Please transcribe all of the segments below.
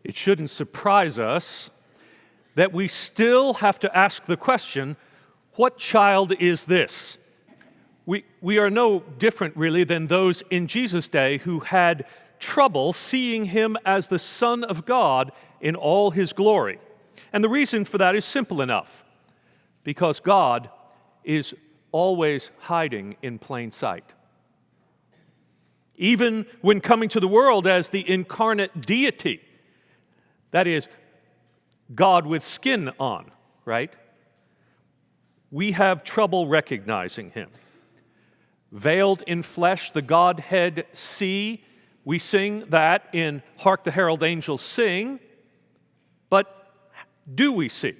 It shouldn't surprise us that we still have to ask the question, what child is this? We are no different, really, than those in Jesus' day who had trouble seeing him as the Son of God in all his glory. And the reason for that is simple enough, because God is always hiding in plain sight. Even when coming to the world as the incarnate deity, that is, God with skin on, right? We have trouble recognizing him. Veiled in flesh, the Godhead see. We sing that in Hark the Herald Angels Sing. But do we see?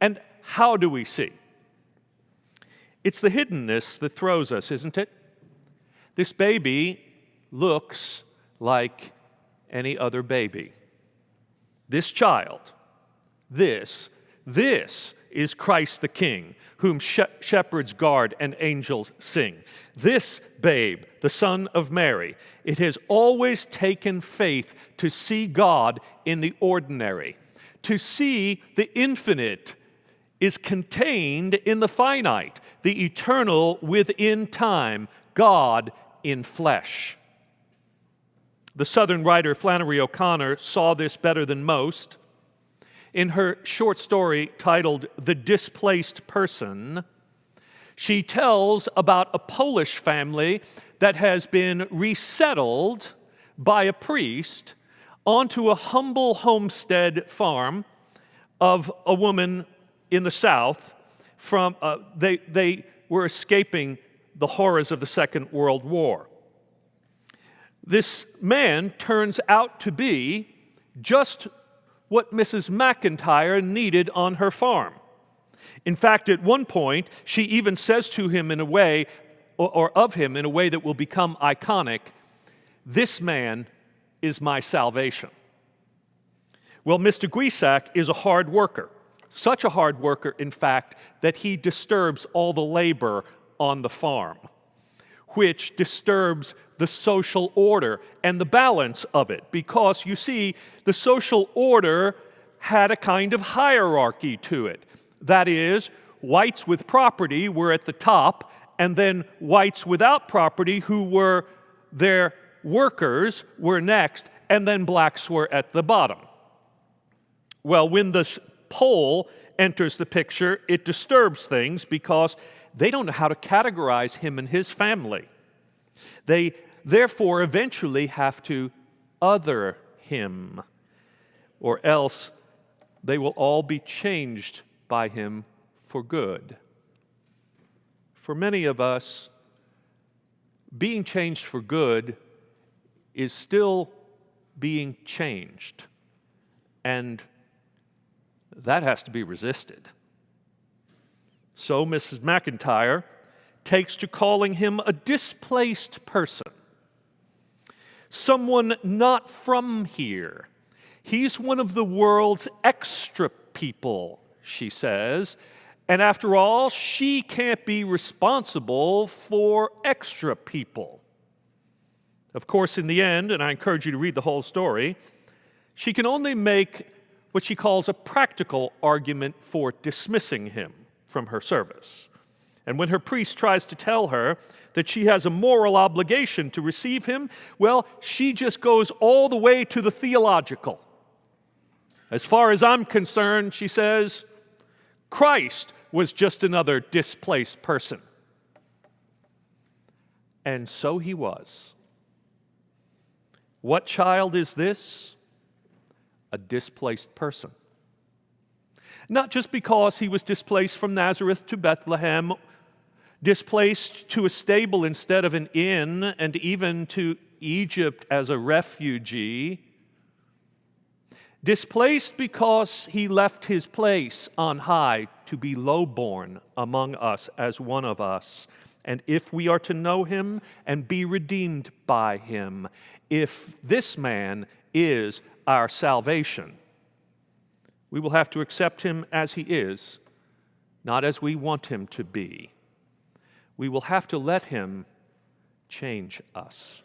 And how do we see? It's the hiddenness that throws us, isn't it? This baby looks like any other baby. This child, this is Christ the King, whom shepherds guard and angels sing. This babe, the Son of Mary, it has always taken faith to see God in the ordinary. To see the infinite is contained in the finite, the eternal within time, God in flesh. The Southern writer Flannery O'Connor saw this better than most. In her short story titled The Displaced Person, she tells about a Polish family that has been resettled by a priest onto a humble homestead farm of a woman in the South. They were escaping the horrors of the Second World War. This man turns out to be just what Mrs. McIntyre needed on her farm. In fact, at one point, she even says to him in a way, or of him in a way that will become iconic, "This man is my salvation." Well, Mr. Guisak is a hard worker. Such a hard worker, in fact, that he disturbs all the labor on the farm, which disturbs the social order and the balance of it. Because, you see, the social order had a kind of hierarchy to it. That is, whites with property were at the top, and then whites without property, who were their workers, were next, and then blacks were at the bottom. Well, when this Pole enters the picture, it disturbs things because they don't know how to categorize him and his family. They therefore eventually have to other him, or else they will all be changed by him for good. For many of us, being changed for good is still being changed, and that has to be resisted. So Mrs. McIntyre takes to calling him a displaced person, someone not from here. He's one of the world's extra people, she says, and after all, she can't be responsible for extra people. Of course, in the end, and I encourage you to read the whole story, she can only make what she calls a practical argument for dismissing him from her service. And when her priest tries to tell her that she has a moral obligation to receive him, well, she just goes all the way to the theological. As far as I'm concerned, she says, Christ was just another displaced person. And so he was. What child is this? A displaced person. Not just because he was displaced from Nazareth to Bethlehem, displaced to a stable instead of an inn, and even to Egypt as a refugee. Displaced because he left his place on high to be lowborn among us as one of us. And if we are to know him and be redeemed by him, if this man is our salvation, we will have to accept him as he is, not as we want him to be. We will have to let him change us.